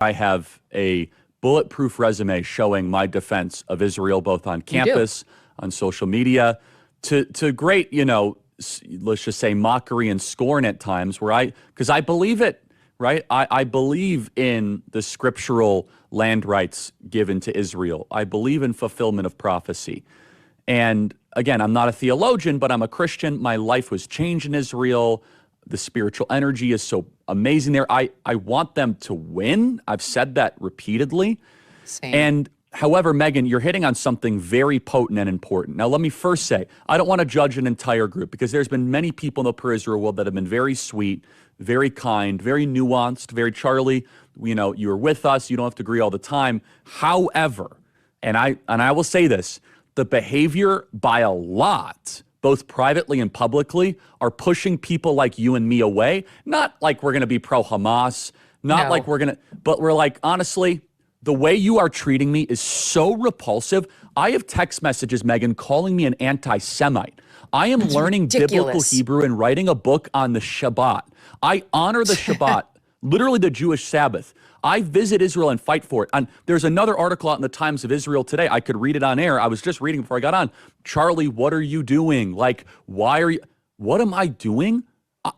I have a bulletproof resume showing my defense of Israel, both on campus, on social media, to great, let's just say mockery and scorn at times because I believe it, right? I believe in the scriptural land rights given to Israel. I believe in fulfillment of prophecy. And again, I'm not a theologian, but I'm a Christian. My life was changed in Israel. The spiritual energy is so amazing there. I want them to win. I've said that repeatedly. Same. And however, Megan, you're hitting on something very potent and important. Now, let me first say, I don't want to judge an entire group because there's been many people in the pro-Israel world that have been very sweet, very kind, very nuanced, very Charlie, you're with us. You don't have to agree all the time. However, and I will say this, the behavior by a lot, both privately and publicly, are pushing people like you and me away. Not like we're going to be pro-Hamas, like we're going to, but we're like, honestly, the way you are treating me is so repulsive. I have text messages, Megan, calling me an anti-Semite. I am learning biblical Hebrew and writing a book on the Shabbat. I honor the Shabbat, literally the Jewish Sabbath. I visit Israel and fight for it. And there's another article out in the Times of Israel today. I could read it on air. I was just reading before I got on. Charlie, what are you doing? Like, what am I doing?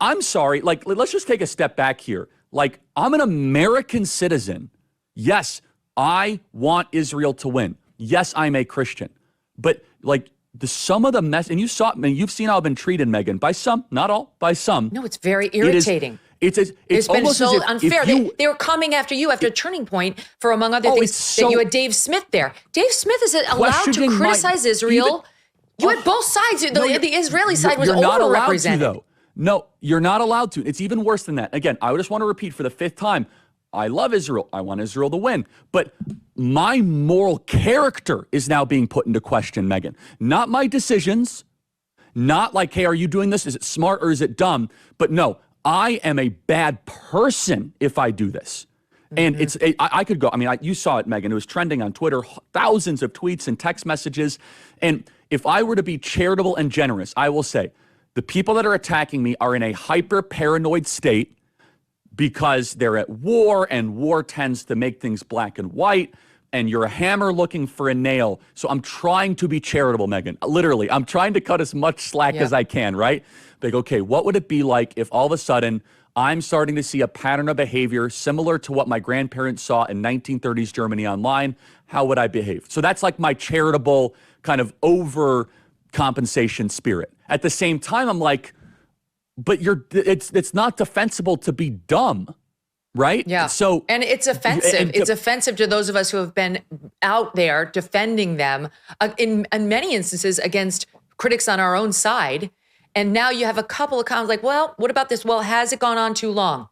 I'm sorry. Like, let's just take a step back here. Like, I'm an American citizen. Yes, I want Israel to win. Yes, I'm a Christian. But like some of the mess, and you've seen how I've been treated, Megan, by some, not all, by some. No, it's very irritating. It's been almost so as if unfair. They were coming after you after Turning Point for, among other things, that you had Dave Smith there. Dave Smith is allowed to criticize Israel. You had both sides. The Israeli side was overrepresented. Though. No, you're not allowed to. It's even worse than that. Again, I just want to repeat for the fifth time. I love Israel. I want Israel to win. But my moral character is now being put into question, Megan. Not my decisions. Not like, hey, are you doing this? Is it smart or is it dumb? But no, I am a bad person if I do this. And I could go, you saw it, Megan. It was trending on Twitter, thousands of tweets and text messages. And if I were to be charitable and generous, I will say the people that are attacking me are in a hyper-paranoid state because they're at war, and war tends to make things black and white, and you're a hammer looking for a nail. So I'm trying to be charitable, Megan. Literally, I'm trying to cut as much slack as I can, right? Like, okay, what would it be like if all of a sudden I'm starting to see a pattern of behavior similar to what my grandparents saw in 1930s Germany online? How would I behave? So that's like my charitable kind of overcompensation spirit. At the same time, I'm like, but it's not defensible to be dumb, right? Yeah. So, and it's offensive. It's offensive to those of us who have been out there defending them in many instances against critics on our own side. And now you have a couple of comments like, well, what about this? Well, has it gone on too long?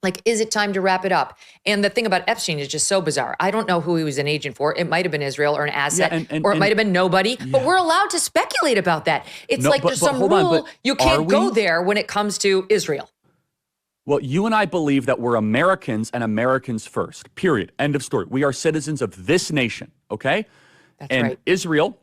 Like, is it time to wrap it up? And the thing about Epstein is just so bizarre. I don't know who he was an agent for. It might have been Israel or an asset, or it might have been nobody. Yeah. But we're allowed to speculate about that. It's there's some rule. You can't go there when it comes to Israel. Well, you and I believe that we're Americans and Americans first, period. End of story. We are citizens of this nation, okay? That's right. Israel,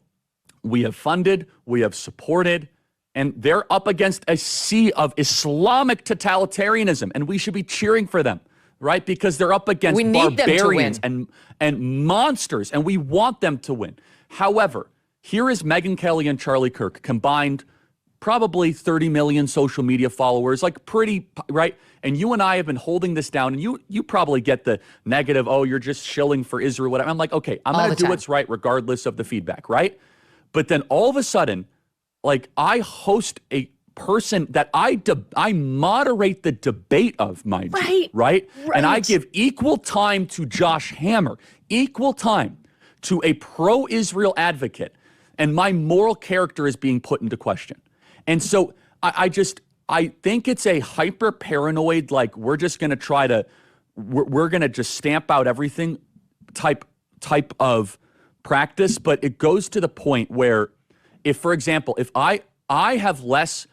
we have funded, we have supported, and they're up against a sea of Islamic totalitarianism, and we should be cheering for them, right? Because they're up against barbarians and monsters, and we want them to win. However, here is Megyn Kelly and Charlie Kirk combined, probably 30 million social media followers, like pretty, right? And you and I have been holding this down, and you probably get the negative, oh, you're just shilling for Israel, whatever. I'm like, okay, I'm going to do what's right regardless of the feedback, right? But then all of a sudden, like, I host a person that I moderate the debate of, mind you, right? And I give equal time to Josh Hammer, equal time to a pro-Israel advocate, and my moral character is being put into question. And so I think it's a hyper-paranoid, like, we're just going to try to, we're going to just stamp out everything type of practice, but it goes to the point where if, for example, if I have less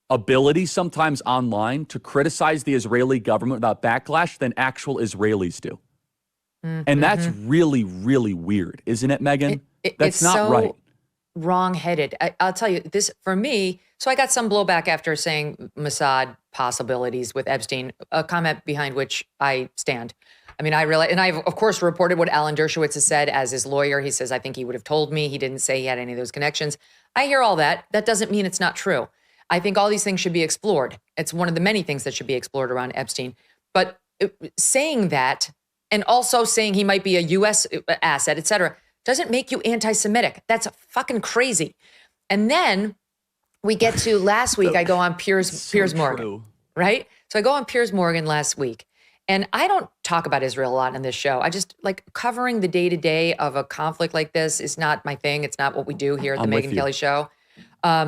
ability sometimes online to criticize the Israeli government without backlash than actual Israelis do. And that's really, really weird, isn't it, Megan? That's not so right. Wrong-headed. I'll tell you this for me. So I got some blowback after saying Mossad possibilities with Epstein, a comment behind which I stand. I mean, I realize, and I've of course reported what Alan Dershowitz has said as his lawyer. He says, I think he would have told me. He didn't say he had any of those connections. I hear all that. That doesn't mean it's not true. I think all these things should be explored. It's one of the many things that should be explored around Epstein. But saying that, and also saying he might be a U.S. asset, et cetera, doesn't make you anti-Semitic. That's fucking crazy. And then we get to last week, I go on Piers Morgan, right? So I go on Piers Morgan last week, and I don't talk about Israel a lot in this show. I just like covering the day-to-day of a conflict like this is not my thing. It's not what we do here at the Megyn Kelly Show.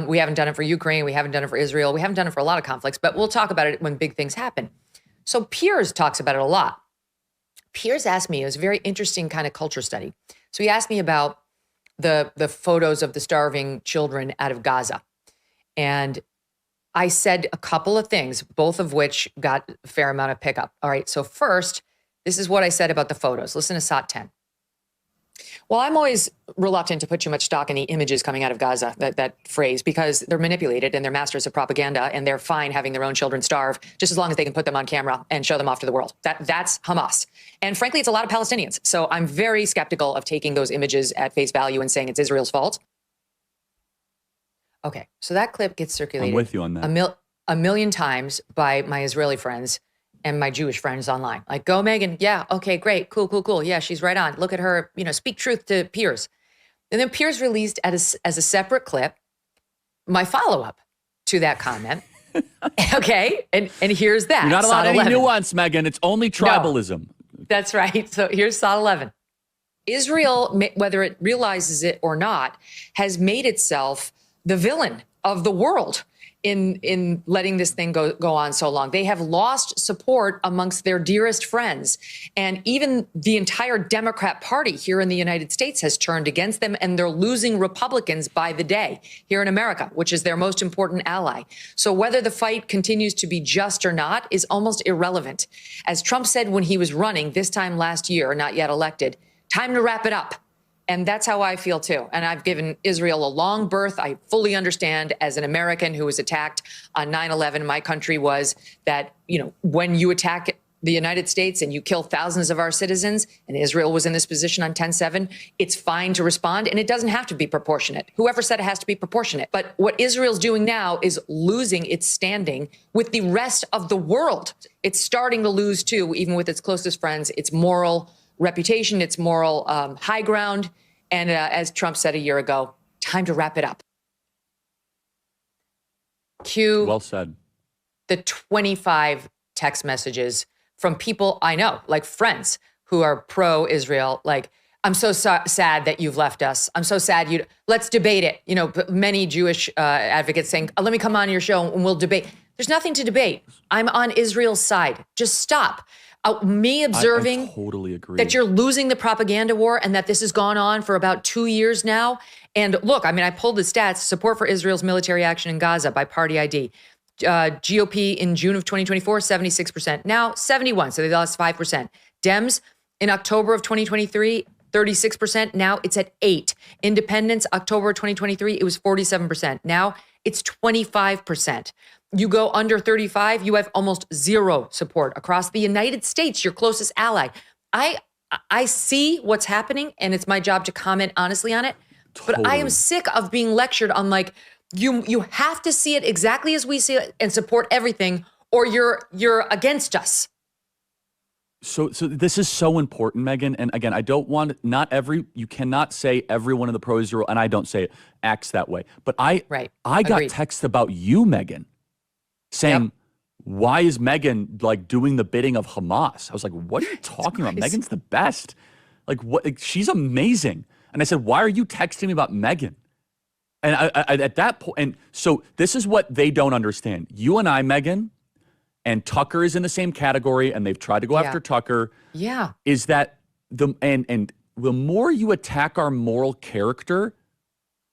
We haven't done it for Ukraine. We haven't done it for Israel. We haven't done it for a lot of conflicts, but we'll talk about it when big things happen. So Piers talks about it a lot. Piers asked me, it was a very interesting kind of culture study. So he asked me about the photos of the starving children out of Gaza. And I said a couple of things, both of which got a fair amount of pickup. All right, so first, this is what I said about the photos. Listen to SOT 10. Well, I'm always reluctant to put too much stock in the images coming out of Gaza, that phrase, because they're manipulated and they're masters of propaganda and they're fine having their own children starve just as long as they can put them on camera and show them off to the world. That's Hamas. And frankly, it's a lot of Palestinians. So I'm very skeptical of taking those images at face value and saying it's Israel's fault. Okay, so that clip gets circulated I'm with you on that. a million times by my Israeli friends and my Jewish friends online. Like, go Megyn, yeah, okay, great, cool. Yeah, she's right on. Look at her, speak truth to Piers. And then Piers released as a separate clip my follow-up to that comment. Okay, and here's that. You're not allowed SOT any 11. nuance, Megyn. It's only tribalism. No, that's right. So here's SOT 11. Israel, whether it realizes it or not, has made itself the villain of the world in letting this thing go on so long. They have lost support amongst their dearest friends. And even the entire Democrat Party here in the United States has turned against them, and they're losing Republicans by the day here in America, which is their most important ally. So whether the fight continues to be just or not is almost irrelevant. As Trump said when he was running this time last year, not yet elected, time to wrap it up. And that's how I feel, too. And I've given Israel a long berth. I fully understand, as an American who was attacked on 9/11, my country was that, when you attack the United States and you kill thousands of our citizens, and Israel was in this position on 10/7, it's fine to respond, and it doesn't have to be proportionate. Whoever said it has to be proportionate. But what Israel's doing now is losing its standing with the rest of the world. It's starting to lose, too, even with its closest friends, its moral reputation, its moral high ground. And as Trump said a year ago, time to wrap it up. Cue well said. The 25 text messages from people I know, like friends who are pro-Israel, like, I'm so sad that you've left us. I'm so sad let's debate it. Many Jewish advocates saying, let me come on your show and we'll debate. There's nothing to debate. I'm on Israel's side. Just stop. Me observing I totally agree. that you're losing the propaganda war and that this has gone on for about 2 years now. And look, I pulled the stats, support for Israel's military action in Gaza by party ID. GOP in June of 2024, 76%. Now 71, so they lost 5%. Dems in October of 2023, 36%. Now it's at 8. Independents, October 2023, it was 47%. Now it's 25%. You go under 35, you have almost zero support across the United States, your closest ally. I see what's happening, and it's my job to comment honestly on it. But I am sick of being lectured on, like, you have to see it exactly as we see it and support everything, or you're against us. So this is so important, Megyn. And again, you cannot say everyone in the pro-Israel, and I don't say it, acts that way. But I got texts about you, Megyn, saying, yep, why is Megyn like doing the bidding of Hamas? I was like, what are you talking about? Megyn's the best. Like, what? Like, she's amazing. And I said, why are you texting me about Megyn? And I at that point, and so this is what they don't understand. You and I, Megyn, and Tucker is in the same category, and they've tried to go after Tucker. Yeah. Is that the more you attack our moral character,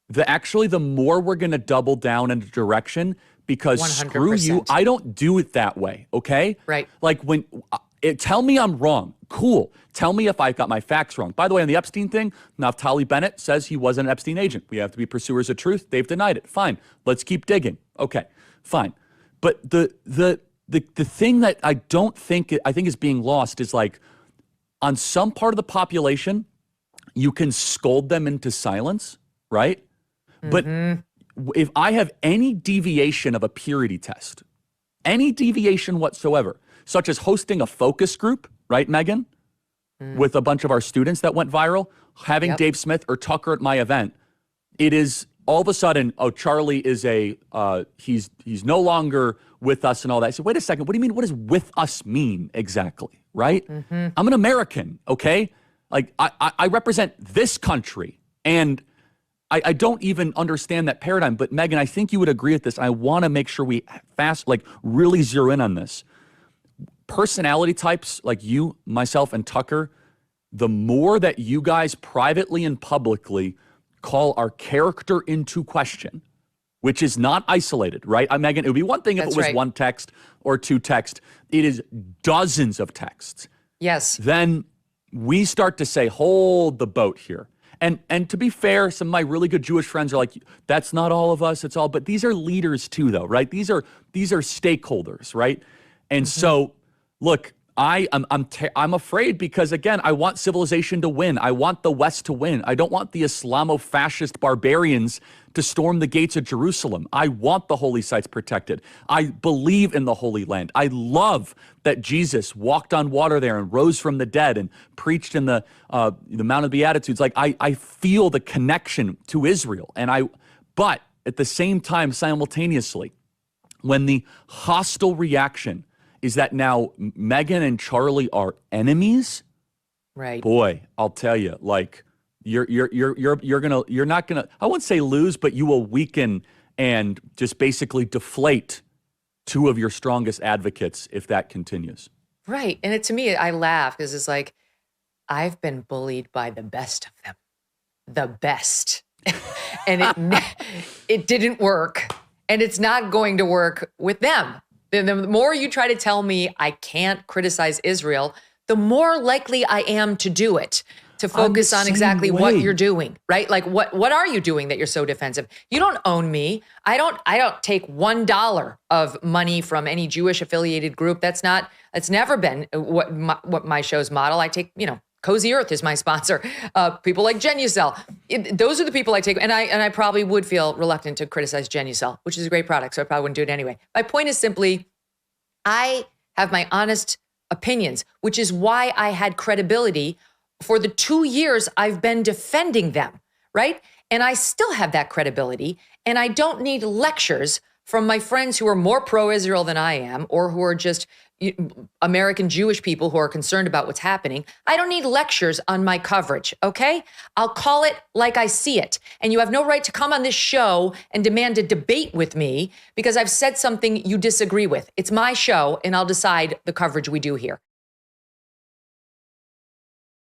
the more we're going to double down in a direction, because 100%. Screw you, I don't do it that way, okay? Right. Like, tell me I'm wrong. Cool. Tell me if I've got my facts wrong. By the way, on the Epstein thing, Naftali Bennett says he wasn't an Epstein agent. We have to be pursuers of truth. They've denied it. Fine. Let's keep digging. Okay, fine. But the thing that I think is being lost is, like, on some part of the population, you can scold them into silence, right? But if I have any deviation of a purity test, any deviation whatsoever, such as hosting a focus group, right, Megan, with a bunch of our students that went viral, having Dave Smith or Tucker at my event, it is all of a sudden, oh, Charlie is he's no longer with us and all that. I said, wait a second, what do you mean? What does with us mean exactly, right? I'm an American, okay? Like, I represent this country, and I don't even understand that paradigm. But Megan, I think you would agree with this. I want to make sure we really zero in on this. Personality types like you, myself, and Tucker, the more that you guys privately and publicly call our character into question, which is not isolated, right? Megan, it would be one thing if it was one text or two texts. It is dozens of texts. Yes. Then we start to say, hold the boat here. And to be fair, some of my really good Jewish friends are like, that's not all of us, it's all, but these are leaders too, though, right? These are stakeholders, right? And so, look, I'm afraid because, again, I want civilization to win. I want the West to win. I don't want the Islamo-fascist barbarians to storm the gates of Jerusalem. I want the holy sites protected. I believe in the Holy Land. I love that Jesus walked on water there and rose from the dead and preached in the Mount of Beatitudes. Like, I feel the connection to Israel. But at the same time, simultaneously, when the hostile reaction is that now Megan and Charlie are enemies, right? Boy, I'll tell you, like, you're not gonna, I wouldn't say lose, but you will weaken and just basically deflate two of your strongest advocates if that continues. Right. And to me, I laugh because it's like, I've been bullied by the best of them, the best, and it didn't work, and it's not going to work with them. The more you try to tell me I can't criticize Israel, the more likely I am to do it, to focus on exactly what you're doing, right? Like, what are you doing that you're so defensive? You don't own me. I don't take $1 of money from any Jewish affiliated group. That's never been what my show's model. I take, Cozy Earth is my sponsor. People like Genucel. Those are the people I take. And I probably would feel reluctant to criticize Genucel, which is a great product. So I probably wouldn't do it anyway. My point is simply, I have my honest opinions, which is why I had credibility for the 2 years I've been defending them, right? And I still have that credibility. And I don't need lectures from my friends who are more pro-Israel than I am, or who are just American Jewish people who are concerned about what's happening. I don't need lectures on my coverage, okay? I'll call it like I see it. And you have no right to come on this show and demand a debate with me because I've said something you disagree with. It's my show, and I'll decide the coverage we do here.